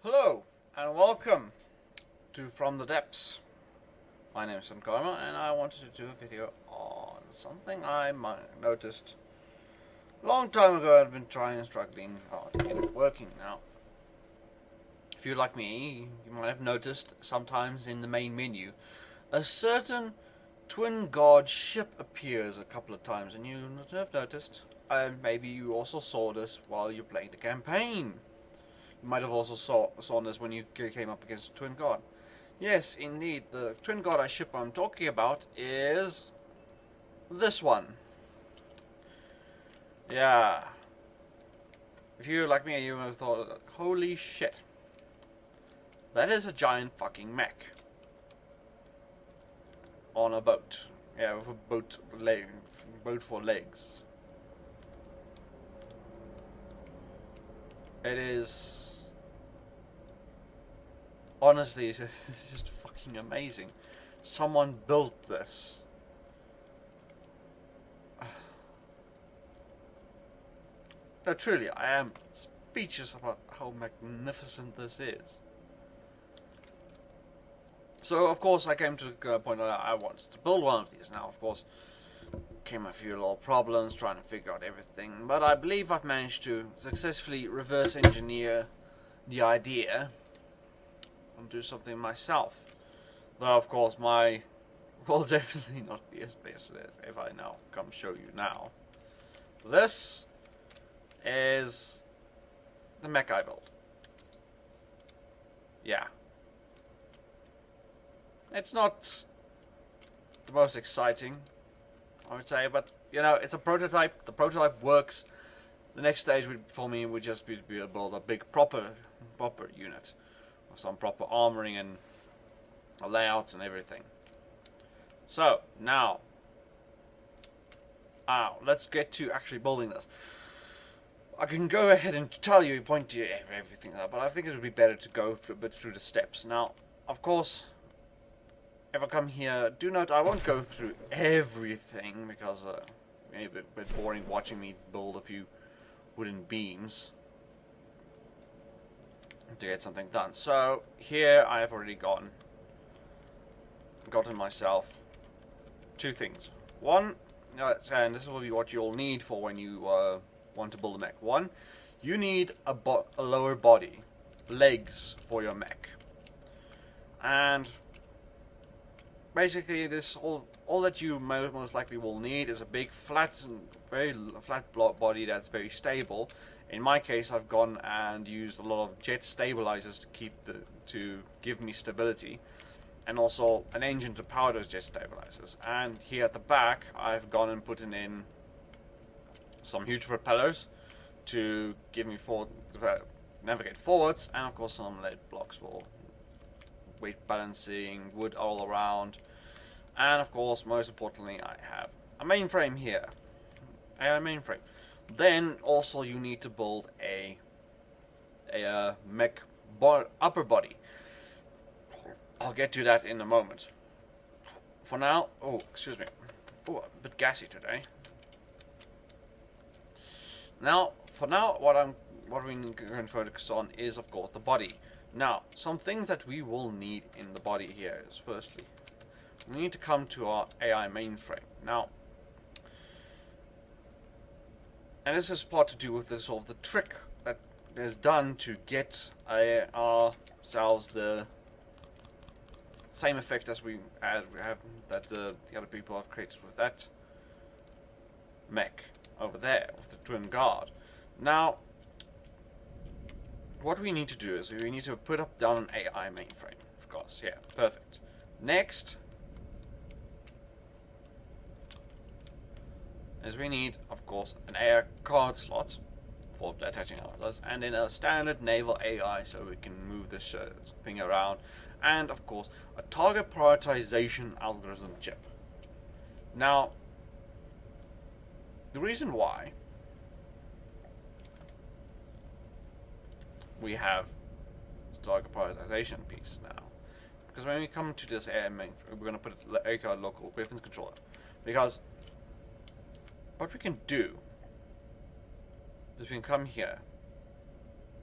Hello and welcome to From the Depths. My name is Karma and I wanted to do a video on something I noticed a long time ago. I've been trying and struggling hard to get it working now. If you're like me, you might have noticed sometimes in the main menu a certain twin god ship appears a couple of times, and you have noticed, maybe you also saw this while you played the campaign. You might have also saw this when you came up against a twin god. Yes, indeed, the twin god ship I'm talking about is this one. Yeah. If you're like me, you would have thought, holy shit. That is a giant fucking mech. On a boat. Yeah, with a boat for legs. It is... honestly, it's just fucking amazing. Someone built this. No, truly, I am speechless about how magnificent this is. So, of course, I came to the point that I wanted to build one of these. Now, of course, came a few little problems trying to figure out everything, but I believe I've managed to successfully reverse engineer the idea and do something myself. Though, of course, my will definitely not be as best as if I now come show you now. This is the mech I built. Yeah. It's not the most exciting, I would say, but you know, it's a prototype. The prototype works. The next stage for me would just be to build a big proper unit with some proper armoring and layouts and everything. So now, let's get to actually building this. I can go ahead and tell you, point to everything, but I think it would be better to go a bit through the steps. Now, of course, if I come here, do note I won't go through everything because maybe a bit boring watching me build a few wooden beams to get something done. So here I have already gotten myself two things. One, and this will be what you'll need for when you want to build a mech. One, you need a lower body, legs for your mech, and basically, this all that you most likely will need is a big, very flat body that's very stable. In my case, I've gone and used a lot of jet stabilizers to give me stability, and also an engine to power those jet stabilizers. And here at the back, I've gone and put in some huge propellers to give me navigate forwards, and of course some lead blocks for weight balancing, wood all around, and of course, most importantly, I have a mainframe here. Then also you need to build a mech upper body. I'll get to that in a moment. For now, excuse me, a bit gassy today. Now, for now, what we going to focus on is, of course, the body. Now, some things that we will need in the body here is, firstly, we need to come to our AI mainframe. Now, and this is part to do with the sort of the trick that is done to get ourselves the same effect as we have that the other people have created with that mech over there with the twin guard. Now, what we need to do is we need to put down an AI mainframe, of course. Yeah, perfect. Next is we need, of course, an AI card slot for attaching ours, and then a standard naval AI so we can move this thing around, and of course a target prioritization algorithm chip. Now, the reason why we have this target prioritization piece now, because when we come to this AI main, we're going to put a card local weapons controller, because what we can do is we can come here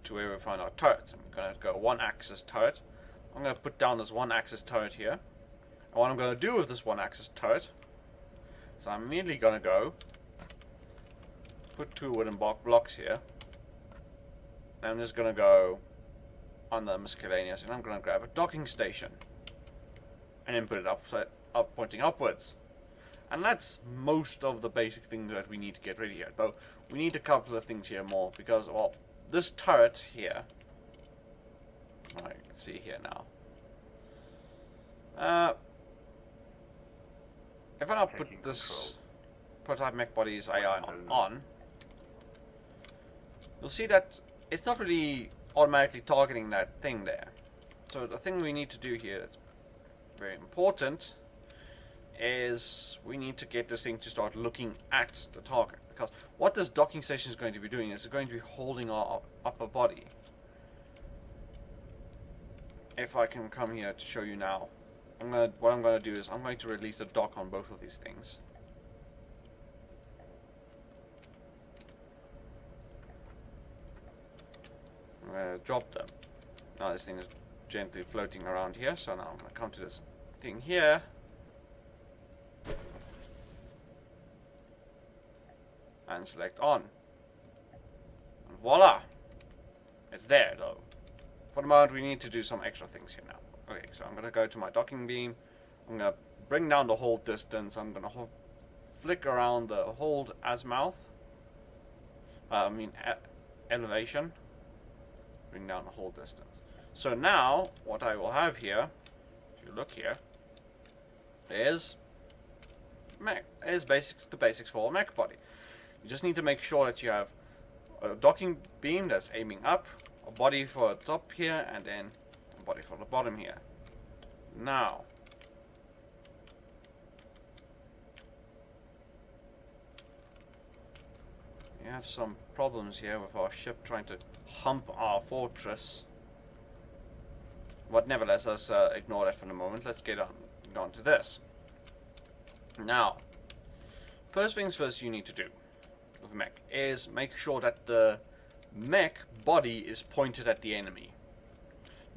to where we find our turrets. I'm going to go one axis turret. I'm going to put down this one axis turret here. And what I'm going to do with this one axis turret is I'm immediately going to go put 2 wooden blocks here. And I'm just going to go on the miscellaneous and I'm going to grab a docking station. And then put it up, pointing upwards. And that's most of the basic things that we need to get ready here. Though we need a couple of things here more because, well, this turret here, I can see here now. If I now put this prototype mech body's AI on, you'll see that it's not really automatically targeting that thing there. So the thing we need to do here that's very important is we need to get this thing to start looking at the target, because what this docking station is going to be doing is it's going to be holding our upper body. If I can come here to show you now, what I'm going to do is I'm going to release the dock on both of these things. I'm going to drop them. Now this thing is gently floating around here, so now I'm going to come to this thing here. And select on. And voila! It's there though. For the moment we need to do some extra things here now. Okay, so I'm going to go to my docking beam. I'm going to bring down the hold distance. I'm going to flick around the hold azimuth. Elevation. Bring down the hold distance. So now, what I will have here, if you look here, is the basics for a mech body. You just need to make sure that you have a docking beam that's aiming up, a body for the top here, and then a body for the bottom here. Now, we have some problems here with our ship trying to hump our fortress. But nevertheless, let's ignore that for the moment. Let's get on to this. Now, first things first you need to do with a mech is make sure that the mech body is pointed at the enemy.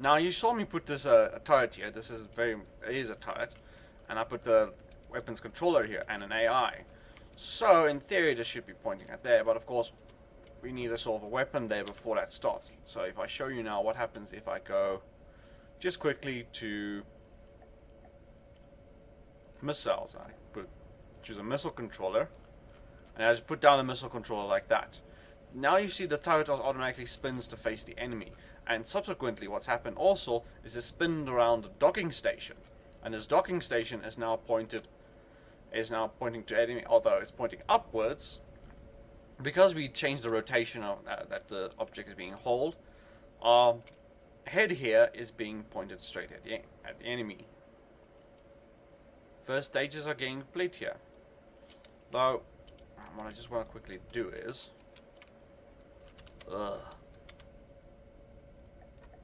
Now you saw me put this a turret here. This is a turret, and I put the weapons controller here and an AI. So in theory this should be pointing at there, but of course we need a sort of a weapon there before that starts. So if I show you now what happens if I go just quickly to missiles, I choose a missile controller, and I just put down a missile controller like that. Now you see the turret automatically spins to face the enemy, and subsequently what's happened also is it spinned around the docking station, and this docking station is now pointing to enemy, although it's pointing upwards. Because we changed the rotation of that the object is being held, our head here is being pointed straight at the enemy. First stages are getting complete here. Though, what I just want to quickly do is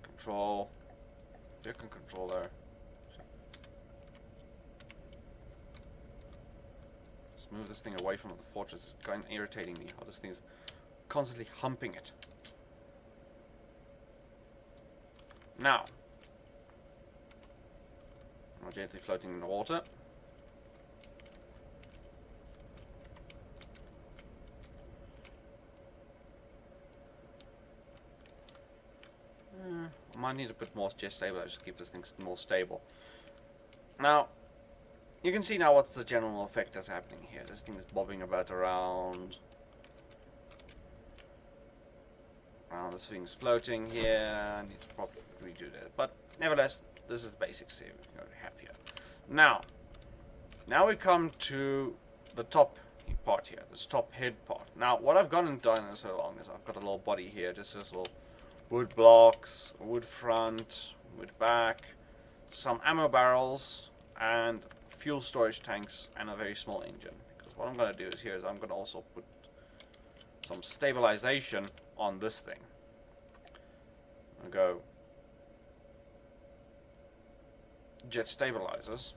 control, different controller. Let's move this thing away from the fortress. It's kind of irritating me how this thing is constantly humping it. Now, I'm gently floating in the water. I might need to put more jet stabilizers to keep this thing more stable. Now, you can see now what's the general effect that's happening here. This thing is bobbing about around. This thing's floating here. I need to probably redo that. But nevertheless, this is the basics here we have here. Now we come to the top part here, this top head part. Now, what I've gone and done so long is I've got a little body here, just this little wood blocks, wood front, wood back, some ammo barrels, and fuel storage tanks, and a very small engine. Because what I'm going to do is I'm going to also put some stabilization on this thing. I'll go jet stabilizers.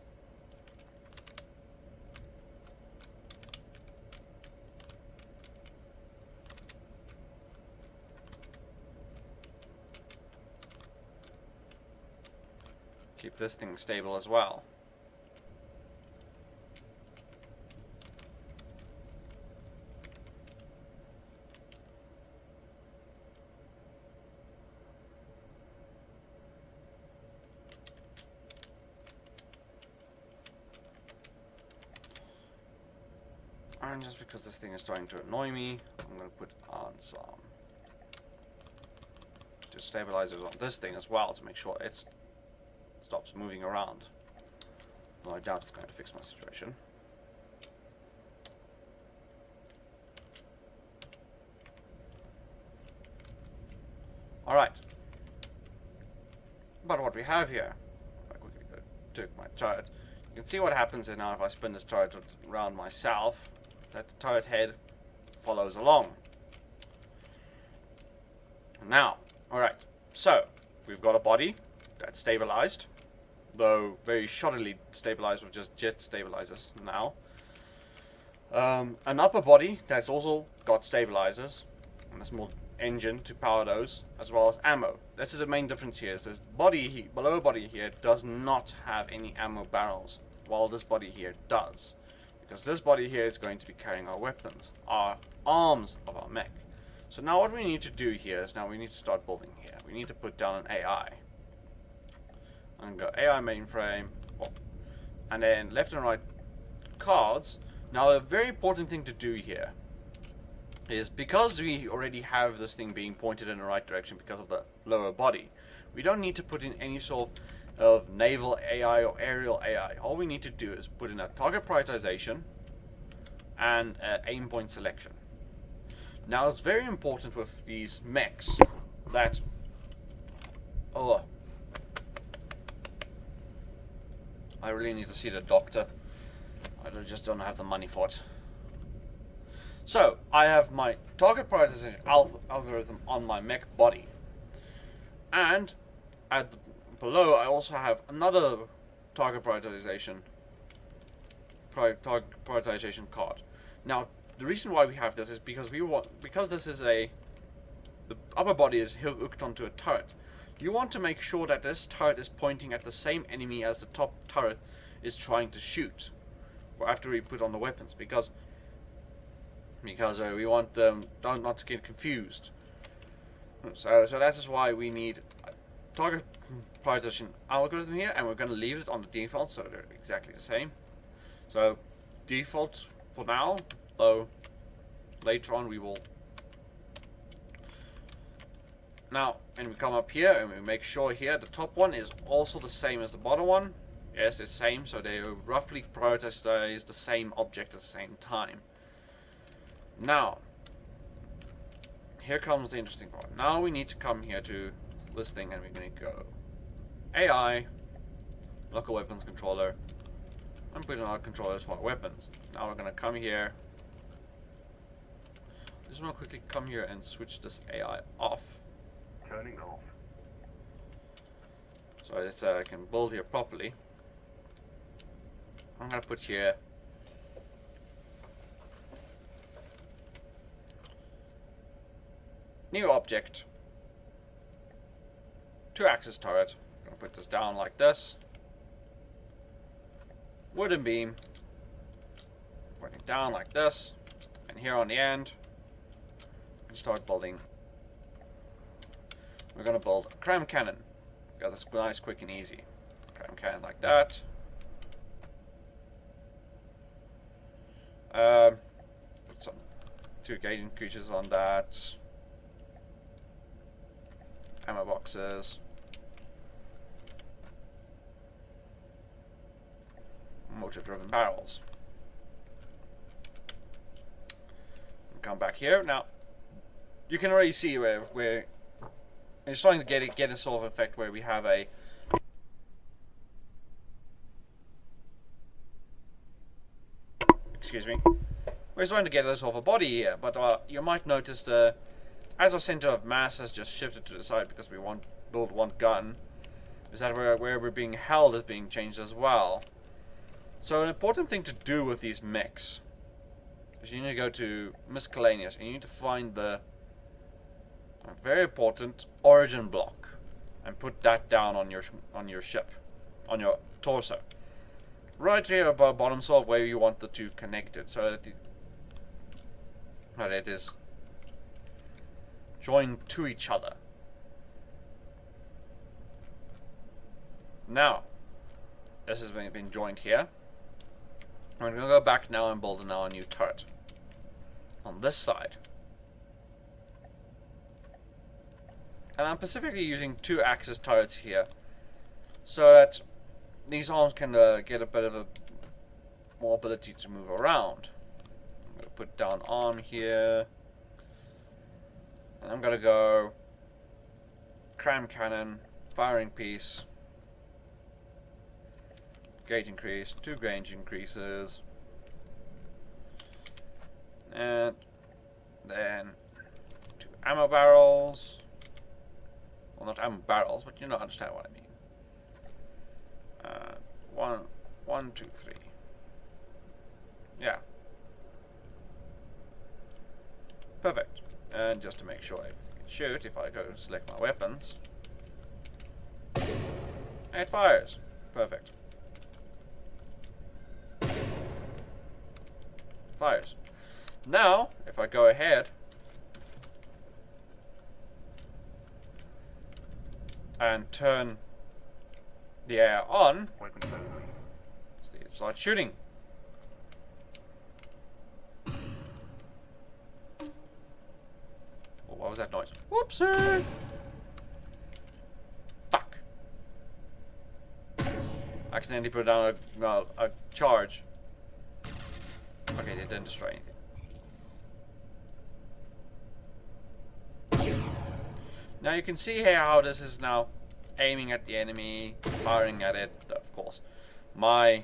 keep this thing stable as well. And just because this thing is starting to annoy me, I'm going to put on some just stabilizers on this thing as well to make sure it stops moving around. Well, I doubt it's going to fix my situation. Alright. But what we have here, if I quickly go to my turret, you can see what happens now if I spin this turret around myself. That the turret head follows along. Now, alright, so we've got a body that's stabilized, though very shoddily stabilized with just jet stabilizers now. An upper body that's also got stabilizers and a small engine to power those, as well as ammo. This is the main difference here. Is this body, below body here, does not have any ammo barrels, while this body here does. Because this body here is going to be carrying our weapons, our arms of our mech. So now what we need to do here is now we need to start building here. We need to put down an AI. I'm going to go AI mainframe, and then left and right cards. Now a very important thing to do here is because we already have this thing being pointed in the right direction because of the lower body, we don't need to put in any sort of naval AI or aerial AI. All we need to do is put in a target prioritization and aim point selection. Now it's very important with these mechs that I really need to see the doctor. I just don't have the money for it. So I have my target prioritization algorithm on my mech body, and at the below, I also have another target prioritization card. Now, the reason why we have this is because this is the upper body is hooked onto a turret. You want to make sure that this turret is pointing at the same enemy as the top turret is trying to shoot, or after we put on the weapons, because we want them not to get confused. So that is why we need a target prioritization algorithm here, and we're going to leave it on the default, so they're exactly the same. So default for now, though later on we will. Now, and we come up here and we make sure here the top one is also the same as the bottom one. Yes, it's the same, so they roughly prioritize the same object at the same time. Now, here comes the interesting part. Now we need to come here to this thing, and we're going to go AI, local weapons controller, and put in our controllers for our weapons. Now we're going to come here. I just want to quickly come here and switch this AI off. Turning off. So that I can build here properly. I'm going to put here new object, 2-axis turret. I'm going to put this down like this. Wooden beam, pointing down like this, and here on the end, we can start building. We're going to build a cram cannon, because it's nice, quick, and easy. Cram cannon like that. Put some 2 gating creatures on that. Ammo boxes. Motor-driven barrels. And come back here. Now, you can already see where it's starting to get a sort of effect where we have a we're starting to get a sort of a body here, but you might notice as our center of mass has just shifted to the side because we want build one gun, is that where we're being held is being changed as well. So an important thing to do with these mechs is you need to go to miscellaneous and you need to find the very important origin block and put that down on your ship. on your torso. Right here above bottom, sort of where you want the two connected, so that it is joined to each other. Now, this has been joined here. I'm going to go back now and build now a new turret on this side. And I'm specifically using 2-axis turrets here, so that these arms can get a bit of a more ability to move around. I'm going to put down arm here, and I'm going to go cram cannon, firing piece, gauge increase, 2 gauge increases, and then 2 ammo barrels. Well, not ammo barrels, but you know, understand what I mean. 1, 2, 3. Yeah. Perfect. And just to make sure everything can shoot, if I go select my weapons, it fires. Perfect. Fires. Now, if I go ahead and turn the air on, start shooting. Oh, what was that noise? Whoopsie! Fuck! Accidentally put down a charge. Okay, they didn't destroy anything. Now you can see here how this is now aiming at the enemy, firing at it. Of course, my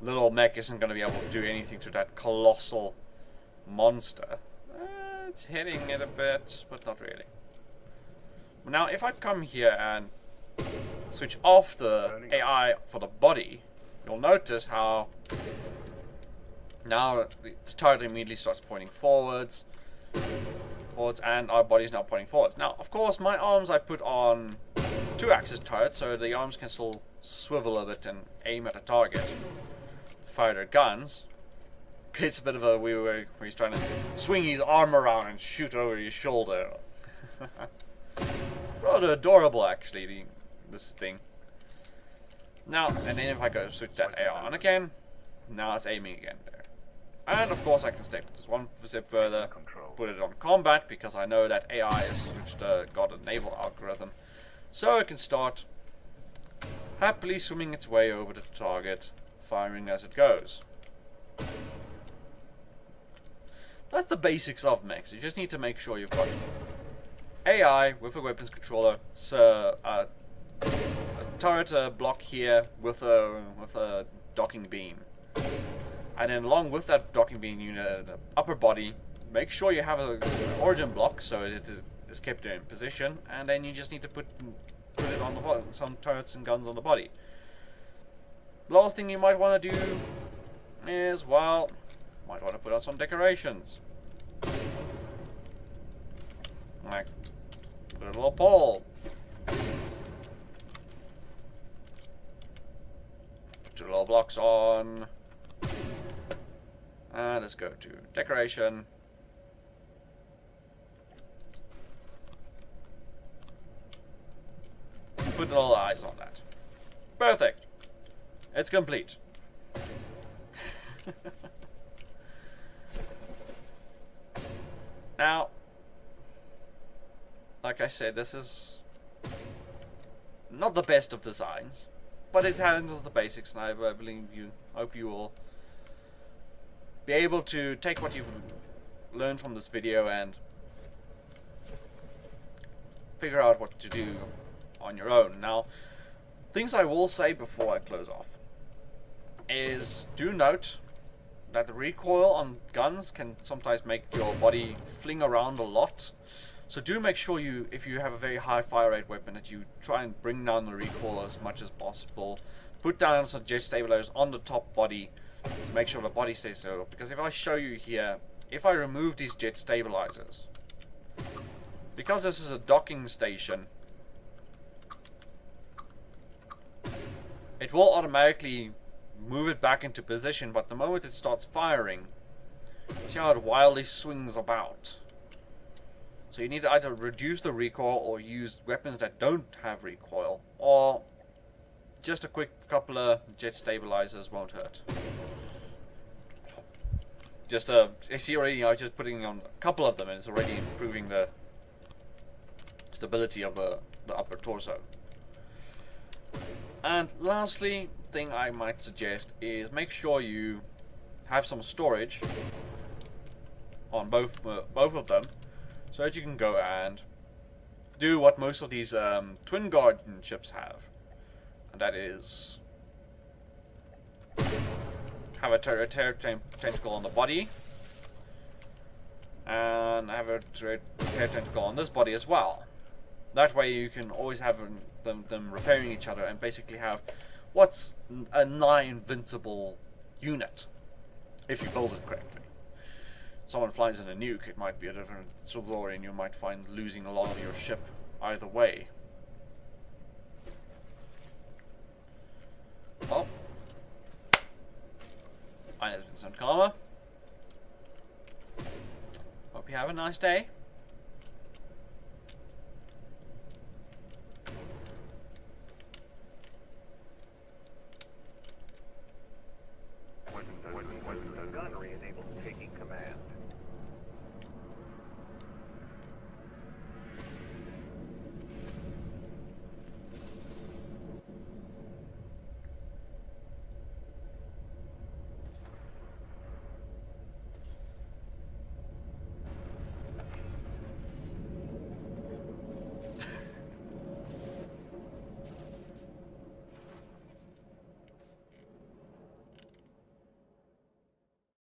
little mech isn't going to be able to do anything to that colossal monster. It's hitting it a bit, but not really. Now, if I come here and switch off the AI for the body, you'll notice how now the turret immediately starts pointing forwards, and our body's now pointing forwards. Now, of course, my arms I put on 2-axis turrets, so the arms can still swivel a bit and aim at a target, fire their guns. It's a bit of a weird way where he's trying to swing his arm around and shoot over his shoulder. Rather adorable, actually, this thing. Now, and then if I go switch that AI on again, now it's aiming again there. And of course I can step this one step further, put it on combat, because I know that AI has switched, got a naval algorithm. So it can start happily swimming its way over the target, firing as it goes. That's the basics of mechs. You just need to make sure you've got AI with a weapons controller, so a turret block here with a docking beam. And then along with that docking beam unit, the upper body, make sure you have an origin block so it is kept in position, and then you just need to put it on the bottom, some turrets and guns on the body. The last thing you might want to do is, well, might want to put on some decorations. Like, put a little pole. Put 2 little blocks on. And let's go to decoration. Put little eyes on that. Perfect. It's complete. Now, like I said, this is not the best of designs, but it handles the basics, and I believe hope you will be able to take what you've learned from this video and figure out what to do on your own. Now, things I will say before I close off is, do note that the recoil on guns can sometimes make your body fling around a lot. So do make sure if you have a very high fire rate weapon, that you try and bring down the recoil as much as possible. Put down some jet stabilizers on the top body to make sure the body stays stable. Because if I show you here, if I remove these jet stabilizers, because this is a docking station, it will automatically move it back into position, but the moment it starts firing, see how it wildly swings about. So you need to either reduce the recoil or use weapons that don't have recoil, or just a quick couple of jet stabilizers won't hurt. Just I see already, I'm just putting on a couple of them and it's already improving the stability of the upper torso. And lastly, thing I might suggest is make sure you have some storage on both of them, so that you can go and do what most of these twin guardian ships have, and that is have a tentacle on the body, and have a tentacle on this body as well. That way you can always have them repairing each other and basically have what's a nigh invincible unit, if you build it correctly. Someone flies in a nuke, it might be a different story, and you might find losing a lot of your ship either way. Well, my name is Vincent Karma. Hope you have a nice day.